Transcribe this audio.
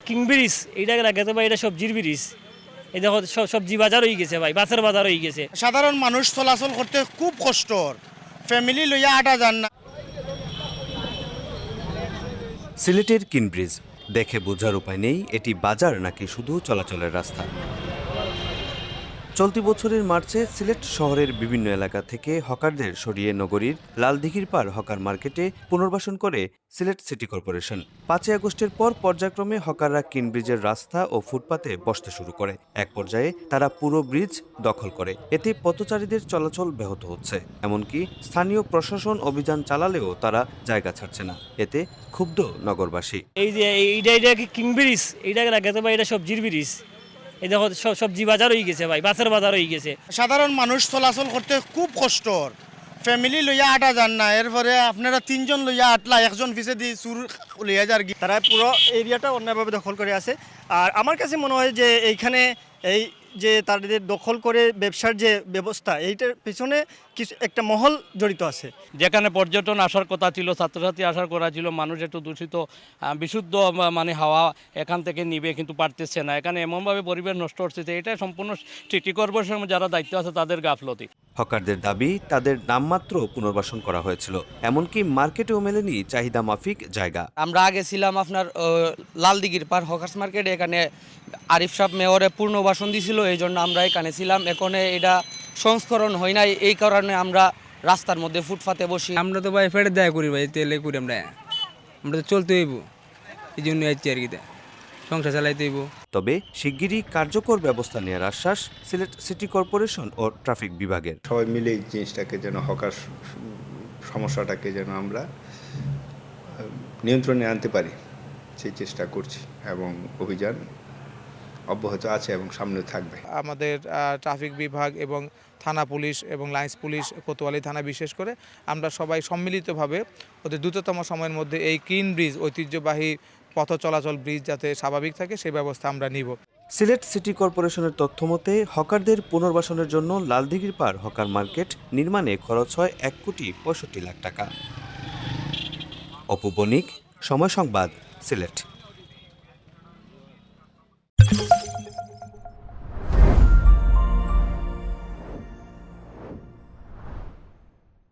King bridge, এইটা আগে তো ভাই এটা সবজির ব্রিজ। এই দেখো সবজি বাজার হয়ে গেছে ভাই, মাছের বাজার হয়ে গেছে। সাধারণ মানুষ চলাচল করতে খুব কষ্টর, ফ্যামিলি লইয়া আটা যান না। সিলেটের কিন ব্রিজ দেখে বোঝার উপায় নেই এটি বাজার নাকি শুধু চলাচলের রাস্তা। চলতি বছরের মার্চে সিলেট শহরের বিভিন্ন এলাকা থেকে হকারদের সরিয়ে নগরীর লালদিঘির পাড় হকার মার্কেটে পুনর্বাসন করে সিলেট সিটি কর্পোরেশন। 5 আগস্টের পর পর্যায়ক্রমে হকাররা কিন ব্রিজের রাস্তা ও ফুটপাতে বসতে শুরু করে। এক পর্যায়ে তারা পুরো ব্রিজ দখল করে। এতে পথচারীদের চলাচল ব্যাহত হচ্ছে, এমনকি স্থানীয় প্রশাসন অভিযান চালালেও তারা জায়গা ছাড়ছে না। এতে ক্ষুব্ধ নগরবাসী। এই যে এইটা কিং ব্রিজ, এইটা আগে তো ভাই এটা সবজির ব্রিজ। এই দেখো সবজি বাজার হয়ে গেছে ভাই, মাছের বাজার হয়ে গেছে। সাধারণ মানুষ চলাচল করতে খুব কষ্টর, ফ্যামিলি লইয়া আটা যান না। এরপরে আপনারা 3 জন লইয়া আটলা, একজন পিছে দিয়ে চুর লইয়া যার। তারা পুরো এরিয়াটা অন্যায়ভাবে দখল করে আছে। আর আমার কাছে মনে হয় যে এইখানে এই যে তাদের দখল করে ব্যবসার যে ব্যবস্থা, এইটার পিছনে কিছু একটা মহল জড়িত আছে। যেখানে পর্যটন আসার কথা ছিল, ছাত্রছাত্রী আসার কথা ছিল, মানুষ একটু দূষিত বিশুদ্ধ মানে হাওয়া এখান থেকে নিবে, কিন্তু পারতেছে না। এখানে এমনভাবে পরিবেশ নষ্ট হচ্ছে, এটা সম্পূর্ণ সিটি কর্পোরেশনের যারা দায়িত্ব আছে তাদের গাফলতি। হকারদের দাবি তাদের নামমাত্র পুনর্বাসন করা হয়েছিল, এমনকি মার্কেটেও মেলেনি চাহিদা মাফিক জায়গা। আমরা আগে ছিলাম আপনার লালদিঘির পার হকার্স মার্কেটে, এখানে আরিফ সাহেব মেয়রে পুনর্বাসন দিয়েছিল, এই জন্য আমরা এখানে ছিলাম। এখন এটা সংস্করণ হয় নাই, এই কারণে আমরা রাস্তার মধ্যে ফুটপাতে বসি। আমরা তো ভাই ফেটে দেয়া করি ভাই, তেলে করি আমরা তো চলতে হইব, এই জন্য আইছি আর কি, সংসার চালাইতে হইব। তবে শিগগিরই কার্যকর ব্যবস্থা নেওয়ার আশ্বাস সিলেট সিটি কর্পোরেশন ও ট্রাফিক বিভাগের। সবাই মিলে এই জিনিসটাকে যেন হকার সমস্যাটাকে যেন আমরা নিয়ন্ত্রণে আনতে পারি সেই চেষ্টা করছি, এবং অভিযান অব্যাহত আছে এবং সামনে থাকবে। আমাদের ট্রাফিক বিভাগ এবং থানা পুলিশ এবং লাইন্স পুলিশ, কোতোয়ালি থানা বিশেষ করে আমরা সবাই সম্মিলিতভাবে অতি দ্রুততম সময়ের মধ্যে এই কিন ব্রিজ, ঐতিহ্যবাহী পথ চলাচল ব্রিজ যাতে স্বাভাবিক থাকে সেই ব্যবস্থা আমরা নিব। সিলেট সিটি কর্পোরেশনের তথ্য মতে হকারদের পুনর্বাসনের জন্য লালদিঘির পাড় হকার মার্কেট নির্মাণে খরচ হয় 1,65,00,000 টাকা। অপু বণিক, সময় সংবাদ, সিলেট।